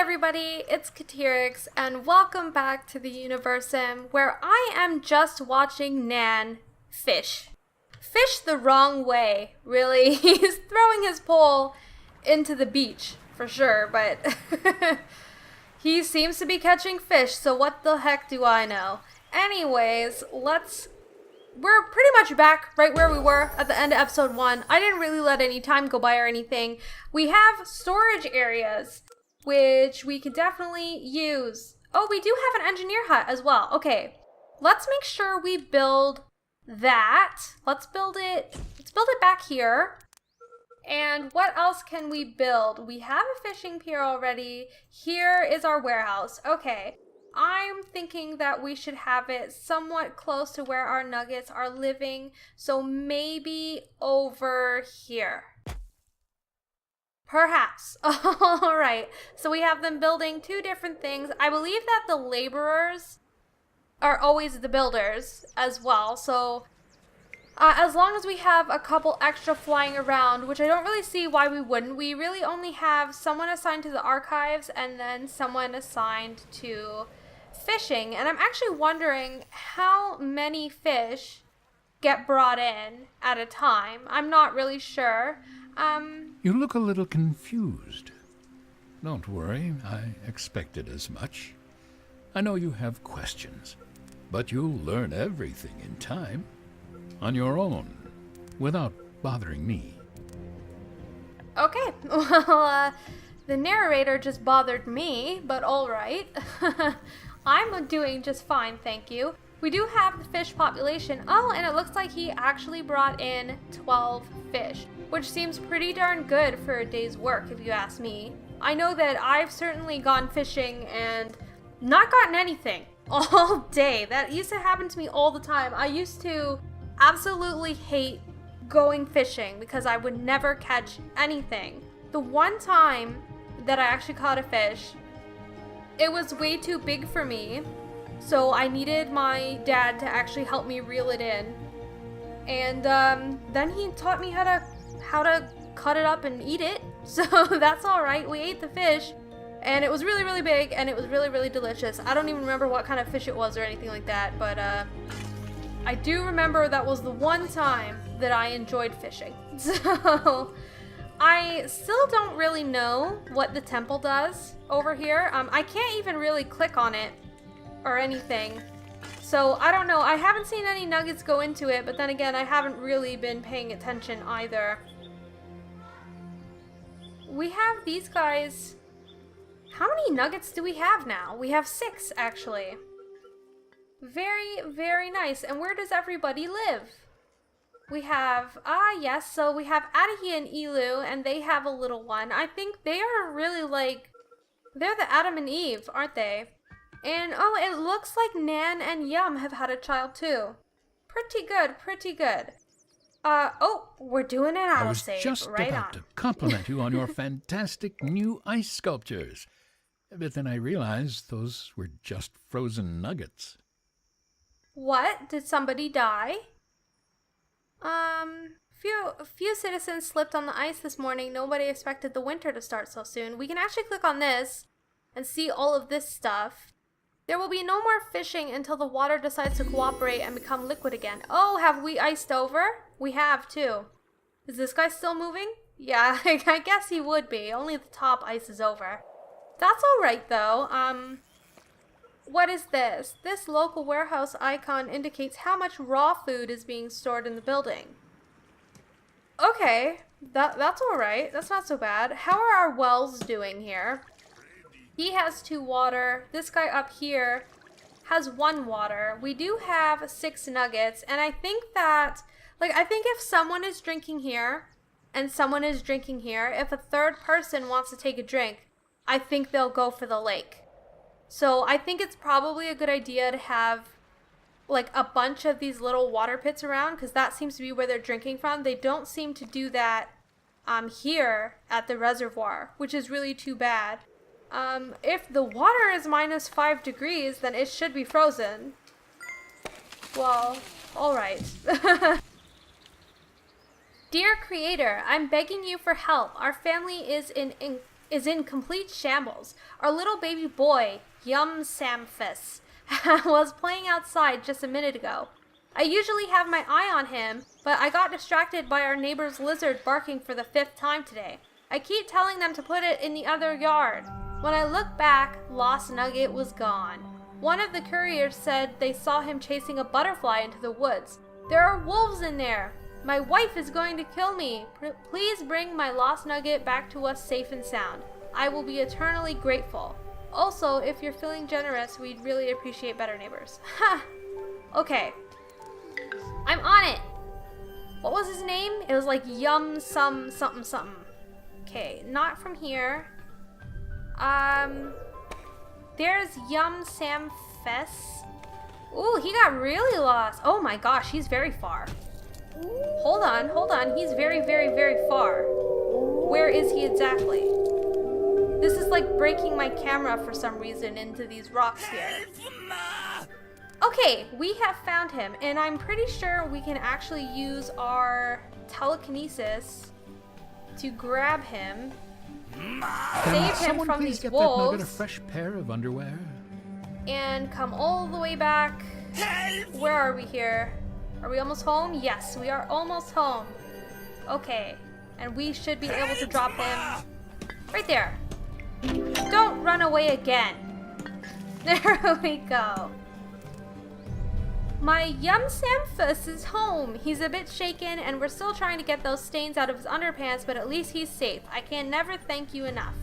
everybody, it's Kateriix, and welcome back to the Universim, where I am just watching Nan fish. Fish the wrong way, really. He's throwing his pole into the beach, for sure, but he seems to be catching fish, so what the heck do I know? Anyways, we're pretty much back right where we were at the end of episode 1. I didn't really let any time go by or anything. We have storage areas, which we could definitely use. Oh, we do have an engineer hut as well. Okay, let's make sure we build that. Let's build it back here. And what else can we build? We have a fishing pier already. Here is our warehouse. Okay. I'm thinking that we should have it somewhat close to where our nuggets are living, so maybe over here. Perhaps. Alright, so we have them building two different things. I believe that the laborers are always the builders as well, so as long as we have a couple extra flying around, which I don't really see why we wouldn't. We really only have someone assigned to the archives and then someone assigned to fishing, and I'm actually wondering how many fish get brought in at a time. I'm not really sure. You look a little confused. Don't worry, I expected as much. I know you have questions, but you'll learn everything in time, on your own, without bothering me. Okay, well, the narrator just bothered me, but alright. I'm doing just fine, thank you. We do have the fish population. Oh, and it looks like he actually brought in 12 fish, which seems pretty darn good for a day's work, if you ask me. I know that I've certainly gone fishing and not gotten anything all day. That used to happen to me all the time. I used to absolutely hate going fishing because I would never catch anything. The one time that I actually caught a fish, it was way too big for me, so I needed my dad to actually help me reel it in. And then he taught me how to cut it up and eat it. So that's all right. We ate the fish, and it was really, really big, and it was really, really delicious. I don't even remember what kind of fish it was or anything like that, but I do remember that was the one time that I enjoyed fishing. So I still don't really know what the temple does over here. I can't even really click on it or anything. So I don't know. I haven't seen any nuggets go into it, but then again, I haven't really been paying attention either. We have these guys. How many nuggets do we have now? We have 6, actually. Very, very nice. And where does everybody live? We have, yes, so we have Adahi and Elu, and they have a little one. I think they are really they're the Adam and Eve, aren't they? And, oh, it looks like Nan and Yum have had a child, too. Pretty good, pretty good. Oh, we're doing an autosave. I was just about to compliment you on your fantastic new ice sculptures. But then I realized those were just frozen nuggets. What? Did somebody die? Few citizens slipped on the ice this morning. Nobody expected the winter to start so soon. We can actually click on this and see all of this stuff. There will be no more fishing until the water decides to cooperate and become liquid again. Oh, have we iced over? We have, too. Is this guy still moving? Yeah, I guess he would be. Only the top ice is over. That's alright, though. What is this? This local warehouse icon indicates how much raw food is being stored in the building. Okay, that's alright. That's not so bad. How are our wells doing here? He has 2 water. This guy up here has 1 water. We do have 6 nuggets, and I think that, I think if someone is drinking here and someone is drinking here, if a third person wants to take a drink, I think they'll go for the lake. So I think it's probably a good idea to have a bunch of these little water pits around, because that seems to be where they're drinking from. They don't seem to do that here at the reservoir, which is really too bad. If the water is -5 degrees, then it should be frozen. Well, alright. Dear creator, I'm begging you for help. Our family is in is in complete shambles. Our little baby boy, Yum Samphis, was playing outside just a minute ago. I usually have my eye on him, but I got distracted by our neighbor's lizard barking for the 5th time today. I keep telling them to put it in the other yard. When I look back, Lost Nugget was gone. One of the couriers said they saw him chasing a butterfly into the woods. There are wolves in there. My wife is going to kill me. Please bring my Lost Nugget back to us safe and sound. I will be eternally grateful. Also, if you're feeling generous, we'd really appreciate better neighbors. Ha! Okay. I'm on it. What was his name? It was like something something. Okay, not from here. There's Yum Sam Fess. Ooh, he got really lost. Oh my gosh, he's very far. Hold on. He's very, very, very far. Where is he exactly? This is like breaking my camera for some reason into these rocks here. Okay, we have found him, and I'm pretty sure we can actually use our telekinesis to grab him, save him from these get wolves, that nugget a fresh pair of underwear? and come all the way back. Where are we here? Are we almost home? Yes, we are almost home. Okay, and we should be able to drop him right there. Don't run away again. There we go. My Yum Samphus is home. He's a bit shaken, and we're still trying to get those stains out of his underpants, but at least he's safe. I can never thank you enough.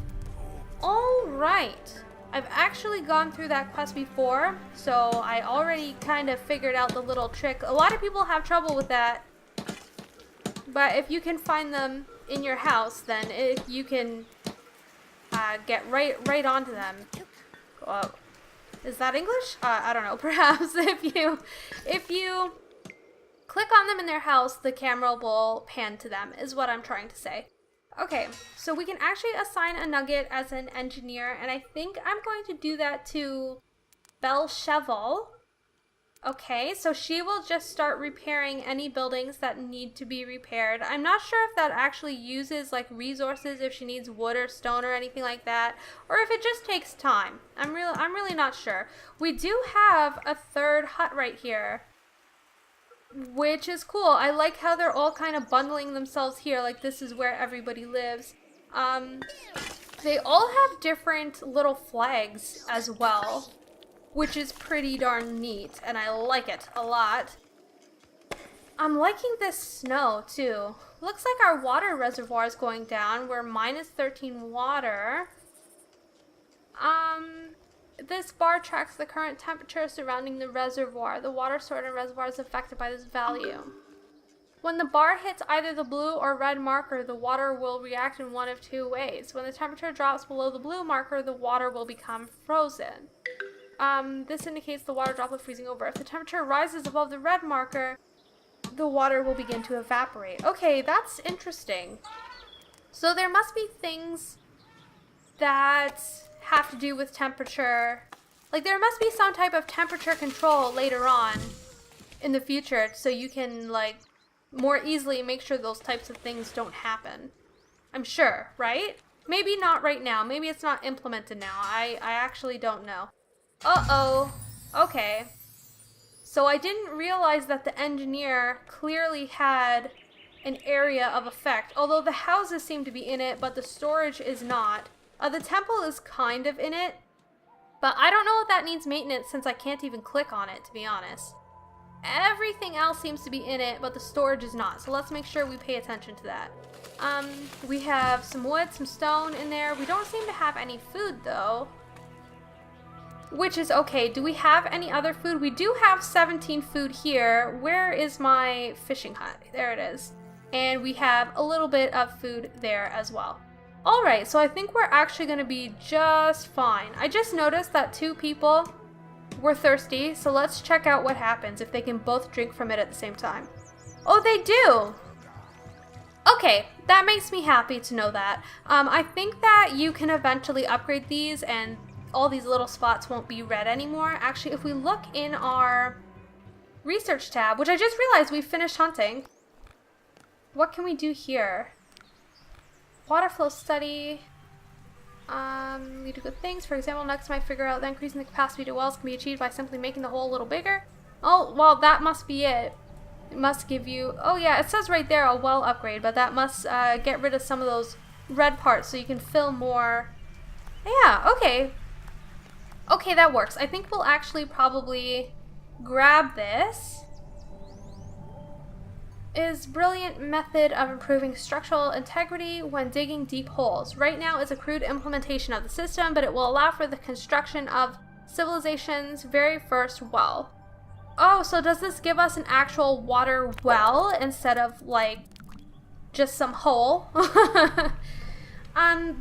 Alright. I've actually gone through that quest before, so I already kind of figured out the little trick. A lot of people have trouble with that, but if you can find them in your house, then you can get right onto them. Whoa. Is that English? I don't know. Perhaps if you click on them in their house, the camera will pan to them, is what I'm trying to say. Okay, so we can actually assign a nugget as an engineer, and I think I'm going to do that to Belcheval. Okay, so she will just start repairing any buildings that need to be repaired. I'm not sure if that actually uses like resources, if she needs wood or stone or anything like that, or if it just takes time. I'm really not sure. We do have a third hut right here, which is cool. I like how they're all kind of bundling themselves here, like this is where everybody lives. They all have different little flags as well, which is pretty darn neat, and I like it a lot. I'm liking this snow, too. Looks like our water reservoir is going down. We're minus 13 water. This bar tracks the current temperature surrounding the reservoir. The water stored in the reservoir is affected by this value. When the bar hits either the blue or red marker, the water will react in one of two ways. When the temperature drops below the blue marker, the water will become frozen. This indicates the water droplet freezing over. If the temperature rises above the red marker, the water will begin to evaporate. Okay, that's interesting. So there must be things that have to do with temperature. Like there must be some type of temperature control later on in the future so you can like more easily make sure those types of things don't happen. I'm sure, right? Maybe not right now. Maybe it's not implemented now. I actually don't know. Uh-oh. Okay. So I didn't realize that the engineer clearly had an area of effect, although the houses seem to be in it, but the storage is not. The temple is kind of in it, but I don't know if that needs maintenance since I can't even click on it, to be honest. Everything else seems to be in it, but the storage is not, so let's make sure we pay attention to that. We have some wood, some stone in there. We don't seem to have any food, though, which is okay. Do we have any other food? We do have 17 food here. Where is my fishing hut? There it is. And we have a little bit of food there as well. Alright, so I think we're actually going to be just fine. I just noticed that 2 people were thirsty, so let's check out what happens if they can both drink from it at the same time. Oh, they do! Okay, that makes me happy to know that. I think that you can eventually upgrade these and all these little spots won't be red anymore. Actually, if we look in our research tab, which I just realized we finished hunting, what can we do here? Water flow study. Lead to good things. For example, next might figure out that increasing the capacity to wells can be achieved by simply making the hole a little bigger. Oh, well, that must be it. It must give you... Oh, yeah, it says right there a well upgrade, but that must get rid of some of those red parts so you can fill more... Yeah, okay. Okay, that works. I think we'll actually probably grab this. Is brilliant method of improving structural integrity when digging deep holes. Right now is a crude implementation of the system, but it will allow for the construction of civilization's very first well. Oh, so does this give us an actual water well instead of like just some hole?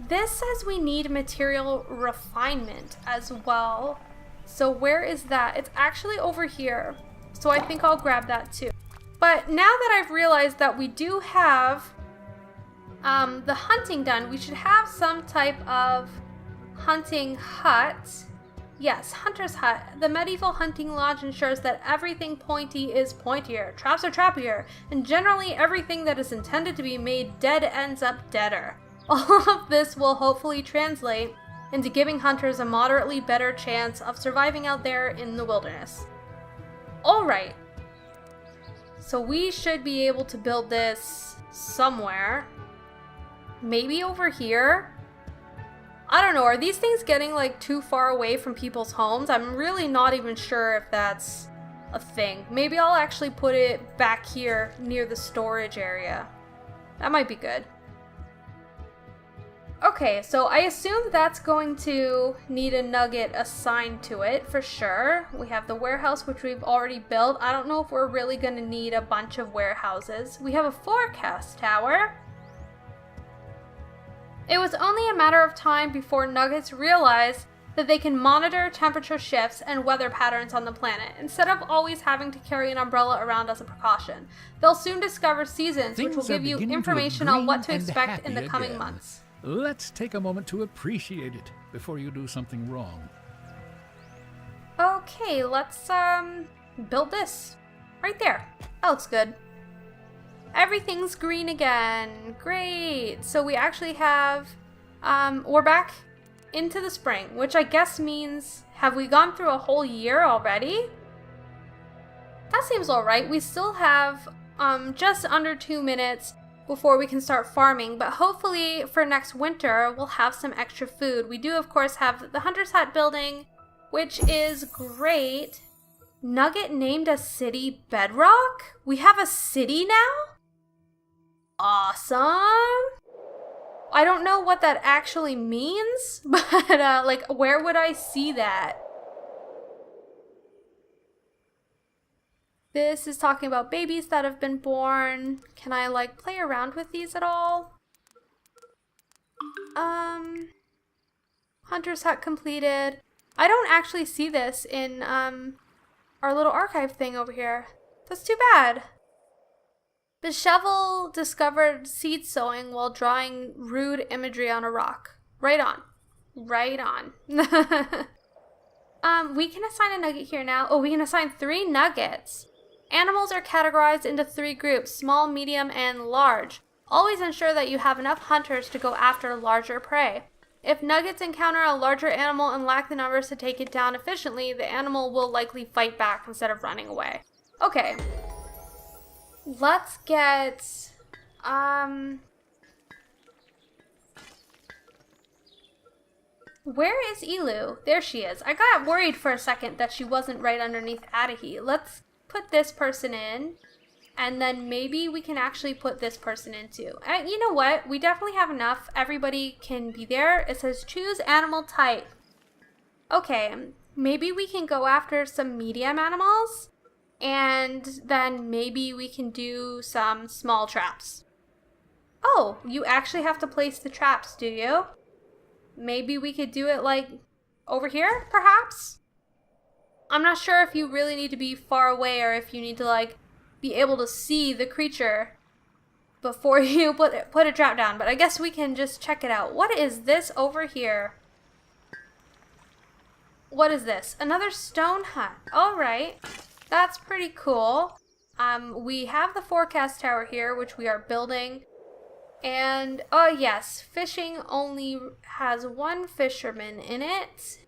This says we need material refinement as well. So where is that? It's actually over here. So I think I'll grab that too. But now that I've realized that we do have the hunting done, we should have some type of hunting hut. Yes, hunter's hut. The medieval hunting lodge ensures that everything pointy is pointier, traps are trappier, and generally everything that is intended to be made dead ends up deader. All of this will hopefully translate into giving hunters a moderately better chance of surviving out there in the wilderness. Alright. So we should be able to build this somewhere. Maybe over here? I don't know, are these things getting like too far away from people's homes? I'm really not even sure if that's a thing. Maybe I'll actually put it back here near the storage area. That might be good. Okay, so I assume that's going to need a nugget assigned to it for sure. We have the warehouse, which we've already built. I don't know if we're really going to need a bunch of warehouses. We have a forecast tower. It was only a matter of time before nuggets realized that they can monitor temperature shifts and weather patterns on the planet, instead of always having to carry an umbrella around as a precaution. They'll soon discover seasons, which will give you information on what to expect in the coming months. Let's take a moment to appreciate it before you do something wrong. Okay, let's build this. Right there. That looks good. Everything's green again. Great. So we actually have, we're back into the spring, which I guess means, have we gone through a whole year already? That seems alright. We still have just under 2 minutes before we can start farming, but hopefully for next winter we'll have some extra food. We do of course have the hunter's hut building, which is great. Nugget named a city Bedrock? We have a city now? Awesome! I don't know what that actually means, but like where would I see that? This is talking about babies that have been born. Can I like play around with these at all? Hunter's hut completed. I don't actually see this in our little archive thing over here. That's too bad. The shovel discovered seed sowing while drawing rude imagery on a rock. Right on. Right on. We can assign a nugget here now. Oh, we can assign 3 nuggets. Animals are categorized into 3 groups, small, medium, and large. Always ensure that you have enough hunters to go after larger prey. If nuggets encounter a larger animal and lack the numbers to take it down efficiently, the animal will likely fight back instead of running away. Okay. Let's get... Where is Elu? There she is. I got worried for a second that she wasn't right underneath Adahi. Let's put this person in, and then maybe we can actually put this person in too. You know what? We definitely have enough. Everybody can be there. It says choose animal type. Okay, maybe we can go after some medium animals, and then maybe we can do some small traps. Oh, you actually have to place the traps, do you? Maybe we could do it like over here, perhaps? I'm not sure if you really need to be far away or if you need to like be able to see the creature before you put a trap down, but I guess we can just check it out. What is this over here? What is this? Another stone hut. Alright. That's pretty cool. We have the forecast tower here, which we are building. And, oh yes, fishing only has one fisherman in it.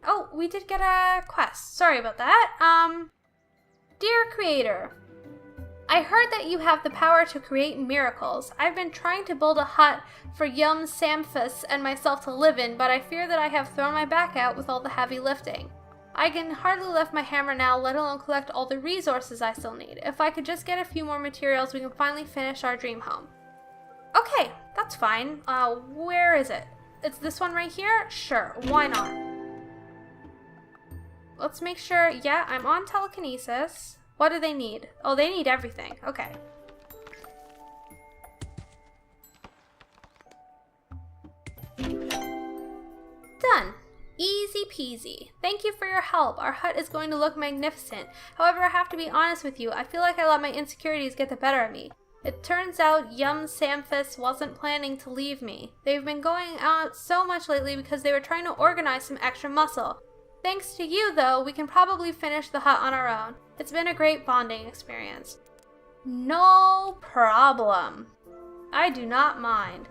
Oh, we did get a quest. Sorry about that. Dear creator, I heard that you have the power to create miracles. I've been trying to build a hut for Yum Samphus and myself to live in, but I fear that I have thrown my back out with all the heavy lifting. I can hardly lift my hammer now, let alone collect all the resources I still need. If I could just get a few more materials, we can finally finish our dream home. Okay, that's fine. Where is it? It's this one right here? Sure, why not? Let's make sure, yeah, I'm on telekinesis. What do they need? Oh, they need everything. Okay. Done. Easy peasy. Thank you for your help. Our hut is going to look magnificent. However, I have to be honest with you. I feel like I let my insecurities get the better of me. It turns out Yum Samphus wasn't planning to leave me. They've been going out so much lately because they were trying to organize some extra muscle. Thanks to you, though, we can probably finish the hut on our own. It's been a great bonding experience. No problem. I do not mind.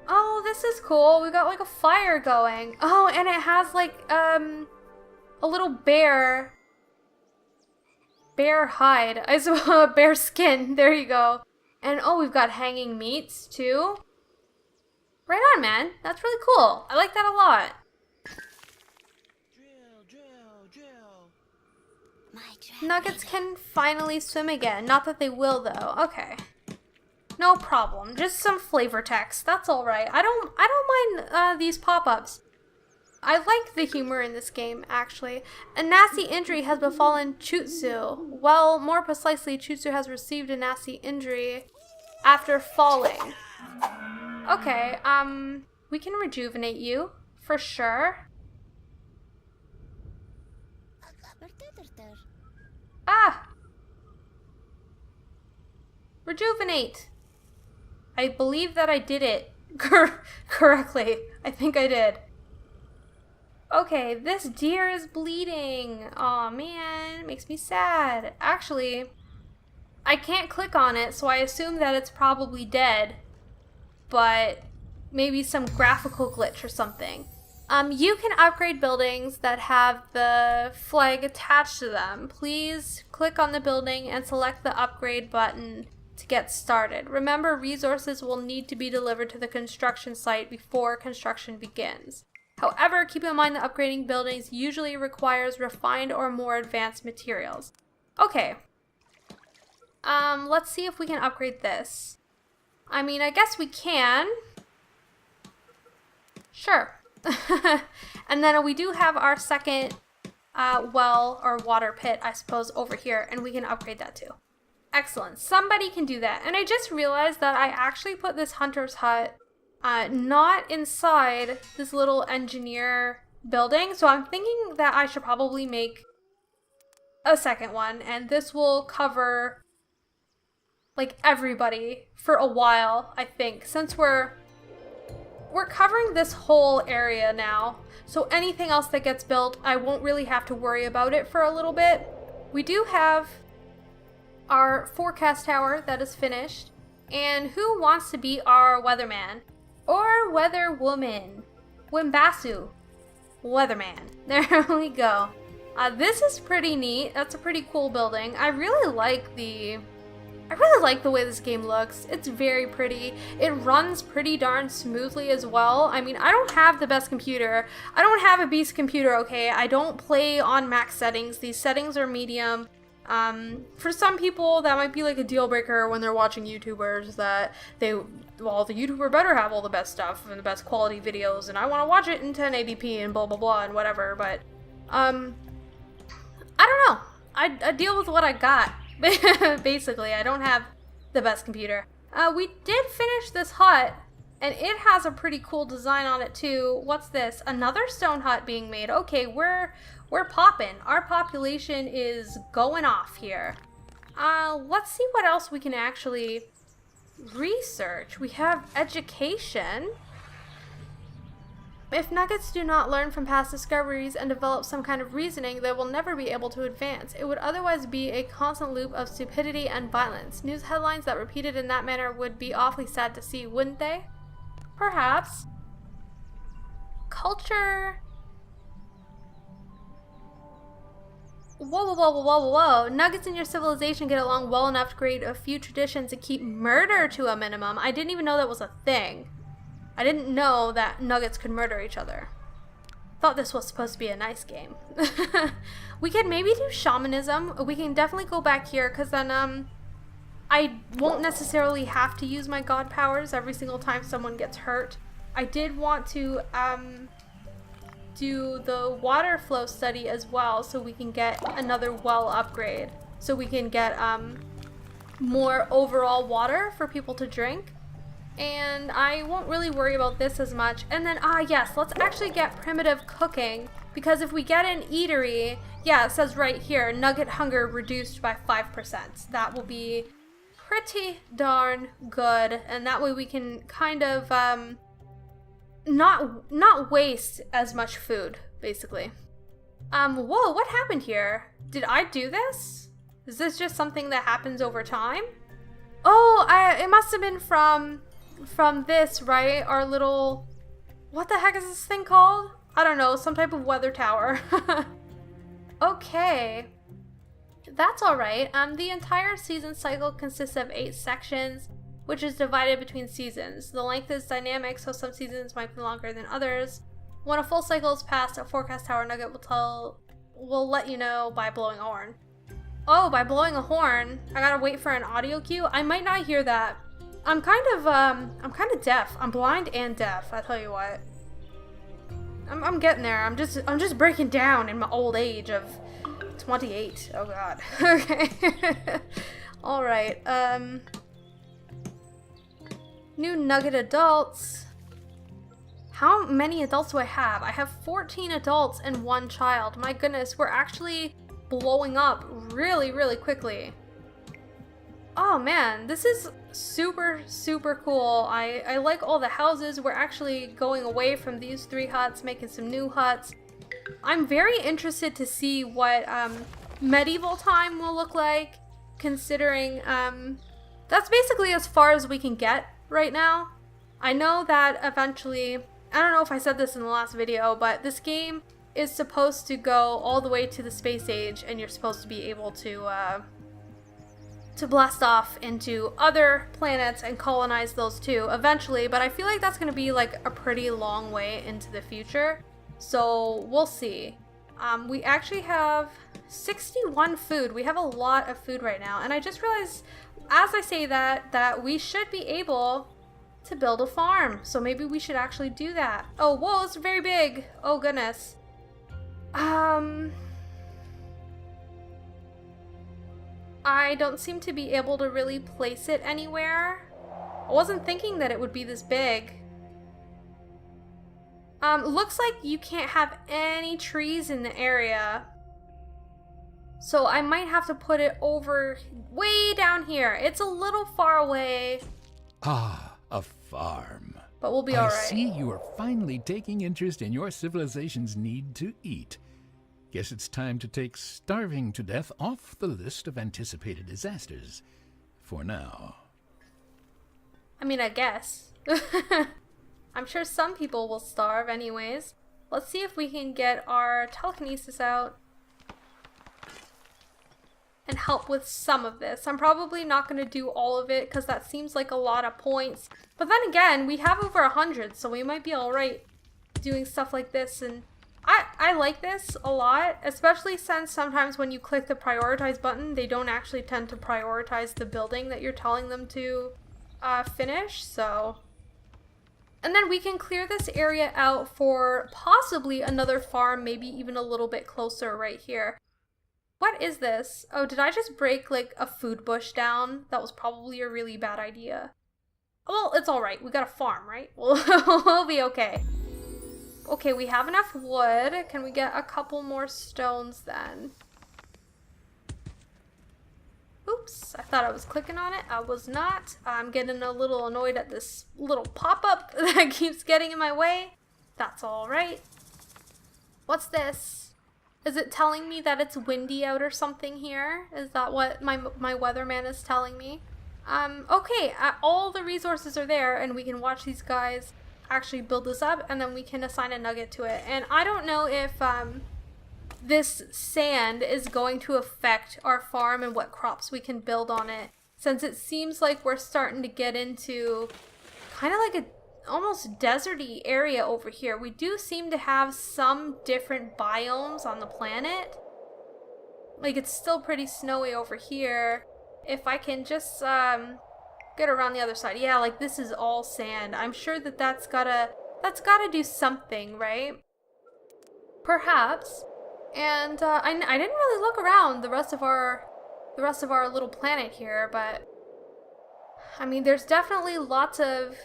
Oh, this is cool. We got like a fire going. Oh, and it has like a little bear hide. I saw a bear skin. There you go. And oh, we've got hanging meats too. Right on, man. That's really cool. I like that a lot. Nuggets can finally swim again. Not that they will, though. Okay. No problem. Just some flavor text. That's all right. I don't mind these pop-ups. I like the humor in this game, actually. A nasty injury has befallen Chutsu. Well, more precisely, Chutsu has received a nasty injury after falling. Okay, we can rejuvenate you, for sure. Ah! Rejuvenate! I believe that I did it correctly. I think I did. Okay, this deer is bleeding. Aw, man, it makes me sad. Actually, I can't click on it, so I assume that it's probably dead. But maybe some graphical glitch or something. You can upgrade buildings that have the flag attached to them. Please click on the building and select the upgrade button to get started. Remember, resources will need to be delivered to the construction site before construction begins. However, keep in mind that upgrading buildings usually requires refined or more advanced materials. Okay. Let's see if we can upgrade this. I mean, I guess we can. Sure. And then we do have our second well or water pit, I suppose, over here, and we can upgrade that too. Excellent. Somebody can do that. And I just realized that I actually put this hunter's hut not inside this little engineer building, so I'm thinking that I should probably make a second one, and this will cover like everybody for a while, I think, since we're covering this whole area now, so anything else that gets built, I won't really have to worry about it for a little bit. We do have our forecast tower that is finished, and who wants to be our weatherman? Or weatherwoman? Wimbasu. Weatherman. There we go. This is pretty neat. That's a pretty cool building. I really like the way this game looks. It's very pretty. It runs pretty darn smoothly as well. I mean, I don't have the best computer. I don't have a beast computer, okay? I don't play on max settings. These settings are medium. For some people, that might be like a deal breaker when they're watching YouTubers that the YouTuber better have all the best stuff and the best quality videos, and I want to watch it in 1080p and blah blah blah and whatever, but, I don't know. I deal with what I got. Basically, I don't have the best computer. We did finish this hut, and it has a pretty cool design on it too. What's this? Another stone hut being made. Okay, we're popping. Our population is going off here. Let's see what else we can actually research. We have education. If nuggets do not learn from past discoveries and develop some kind of reasoning, they will never be able to advance. It would otherwise be a constant loop of stupidity and violence. News headlines that repeated in that manner would be awfully sad to see, wouldn't they? Perhaps. Culture. Whoa. Nuggets in your civilization get along well enough to create a few traditions to keep murder to a minimum. I didn't even know that was a thing. I didn't know that nuggets could murder each other. Thought this was supposed to be a nice game. We could maybe do shamanism. We can definitely go back here because then I won't necessarily have to use my god powers every single time someone gets hurt. I did want to do the water flow study as well so we can get another well upgrade. So we can get more overall water for people to drink. And I won't really worry about this as much. And then, yes, let's actually get primitive cooking. Because if we get an eatery, yeah, it says right here, nugget hunger reduced by 5%. That will be pretty darn good. And that way we can kind of not waste as much food, basically. Whoa, what happened here? Did I do this? Is this just something that happens over time? Oh, it must have been from this, right? Our little, what the heck is this thing called? I don't know, some type of weather tower. Okay. That's alright. The entire season cycle consists of 8 sections, which is divided between seasons. The length is dynamic, so some seasons might be longer than others. When a full cycle is passed, a forecast tower nugget will let you know by blowing a horn. Oh, by blowing a horn, I gotta wait for an audio cue? I might not hear that. I'm kind of deaf. I'm blind and deaf, I tell you what. I'm getting there. I'm just breaking down in my old age of 28. Oh god. Okay. Alright, new nugget adults. How many adults do I have? I have 14 adults and 1 child. My goodness, we're actually blowing up really, really quickly. Oh man, this is super cool. I like all the houses. We're actually going away from these 3 huts, making some new huts. I'm very interested to see what medieval time will look like, considering that's basically as far as we can get right now. I know that eventually, I don't know if I said this in the last video, but this game is supposed to go all the way to the space age, and you're supposed to be able to blast off into other planets and colonize those too eventually, but I feel like that's going to be like a pretty long way into the future, so we'll see. We actually have 61 food. We have a lot of food right now, and I just realized as I say that we should be able to build a farm, so maybe we should actually do that. Oh, whoa, it's very big. Oh goodness. I don't seem to be able to really place it anywhere. I wasn't thinking that it would be this big. Looks like you can't have any trees in the area. So I might have to put it over way down here. It's a little far away. Ah, a farm. But we'll be alright. I see you are finally taking interest in your civilization's need to eat. Guess it's time to take starving to death off the list of anticipated disasters. For now. I mean, I guess. I'm sure some people will starve anyways. Let's see if we can get our telekinesis out and help with some of this. I'm probably not going to do all of it because that seems like a lot of points. But then again, we have over 100, so we might be alright doing stuff like this. And I like this a lot, especially since sometimes when you click the prioritize button, they don't actually tend to prioritize the building that you're telling them to finish, so. And then we can clear this area out for possibly another farm, maybe even a little bit closer right here. What is this? Oh, did I just break like a food bush down? That was probably a really bad idea. Well, it's alright. We got a farm, right? We'll be okay. Okay, we have enough wood. Can we get a couple more stones then? Oops, I thought I was clicking on it. I was not. I'm getting a little annoyed at this little pop-up that keeps getting in my way. That's all right. What's this? Is it telling me that it's windy out or something here? Is that what my weatherman is telling me? Okay, all the resources are there, and we can watch these guys actually build this up, and then we can assign a nugget to it. And I don't know if this sand is going to affect our farm and what crops we can build on it, since it seems like we're starting to get into kind of like a almost deserty area over here. We do seem to have some different biomes on the planet. Like, it's still pretty snowy over here. If I can just get around the other side. Yeah, like this is all sand. I'm sure that that's gotta do something, right? Perhaps. And I didn't really look around the rest of our little planet here, but I mean, there's definitely lots of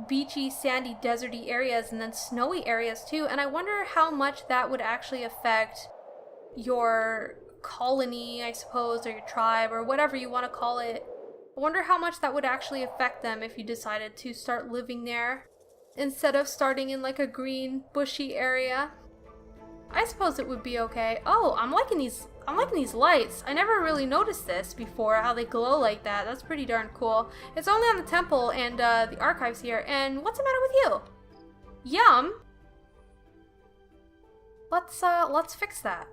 beachy, sandy, deserty areas and then snowy areas too, and I wonder how much that would actually affect your colony, I suppose, or your tribe, or whatever you want to call it. I wonder how much that would actually affect them if you decided to start living there instead of starting in like a green, bushy area. I suppose it would be okay. Oh, I'm liking these lights. I never really noticed this before, how they glow like that. That's pretty darn cool. It's only on the temple and the archives here. And what's the matter with you? Yum. Let's fix that.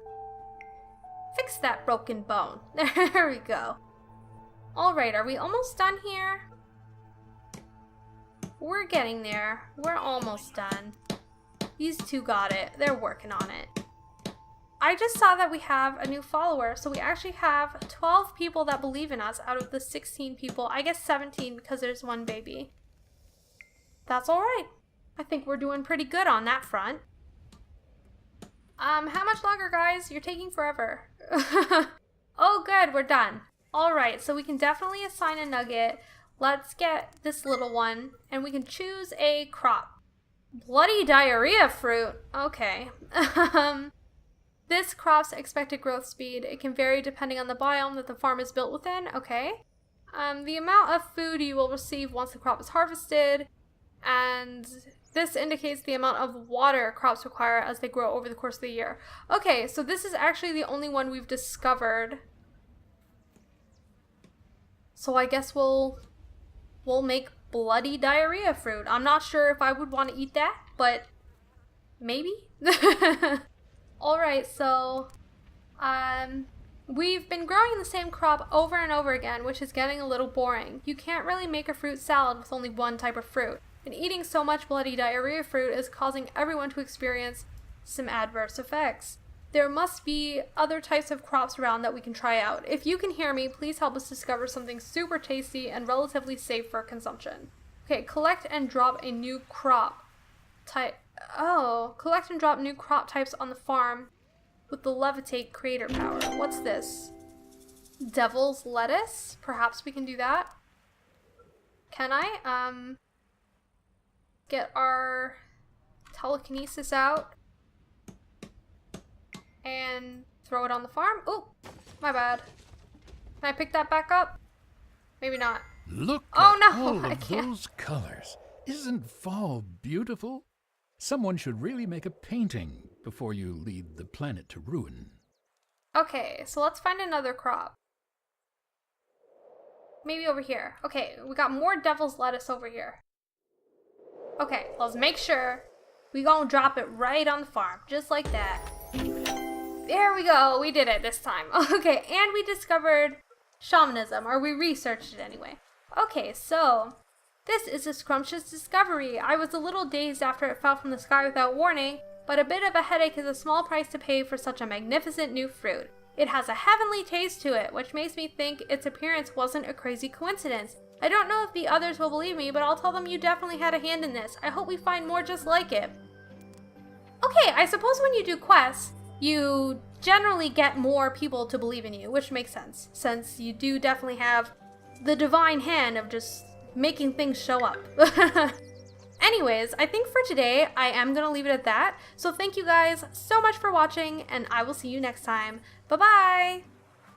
Fix that broken bone. There we go. Alright, are we almost done here? We're getting there. We're almost done. These two got it. They're working on it. I just saw that we have a new follower, so we actually have 12 people that believe in us out of the 16 people. I guess 17 because there's one baby. That's alright. I think we're doing pretty good on that front. How much longer, guys? You're taking forever. Oh, good. We're done. Alright, so we can definitely assign a nugget. Let's get this little one, and we can choose a crop. Bloody diarrhea fruit. Okay. This crop's expected growth speed. It can vary depending on the biome that the farm is built within. Okay. The amount of food you will receive once the crop is harvested, and this indicates the amount of water crops require as they grow over the course of the year. Okay, so this is actually the only one we've discovered. So I guess we'll make bloody diarrhea fruit. I'm not sure if I would want to eat that, but maybe. Alright, so we've been growing the same crop over and over again, which is getting a little boring. You can't really make a fruit salad with only one type of fruit, and eating so much bloody diarrhea fruit is causing everyone to experience some adverse effects. There must be other types of crops around that we can try out. If you can hear me, please help us discover something super tasty and relatively safe for consumption. Okay, collect and drop a new crop type. Oh, collect and drop new crop types on the farm with the levitate creator power. What's this? Devil's lettuce? Perhaps we can do that. Can I? Get our telekinesis out and throw it on the farm. Oh, my bad. Can I pick that back up? Maybe not. Look Oh, at no, all I of can't. those colors. Isn't fall beautiful? Someone should really make a painting before you lead the planet to ruin. Okay, so let's find another crop. Maybe over here. Okay, we got more devil's lettuce over here. Okay, let's make sure we gonna drop it right on the farm, just like that. There we go, we did it this time. Okay, and we discovered shamanism, or we researched it anyway. Okay, so this is a scrumptious discovery. I was a little dazed after it fell from the sky without warning, but a bit of a headache is a small price to pay for such a magnificent new fruit. It has a heavenly taste to it, which makes me think its appearance wasn't a crazy coincidence. I don't know if the others will believe me, but I'll tell them you definitely had a hand in this. I hope we find more just like it. Okay, I suppose when you do quests, you generally get more people to believe in you, which makes sense, since you do definitely have the divine hand of just making things show up. Anyways, I think for today, I am going to leave it at that. So thank you guys so much for watching, and I will see you next time. Bye-bye!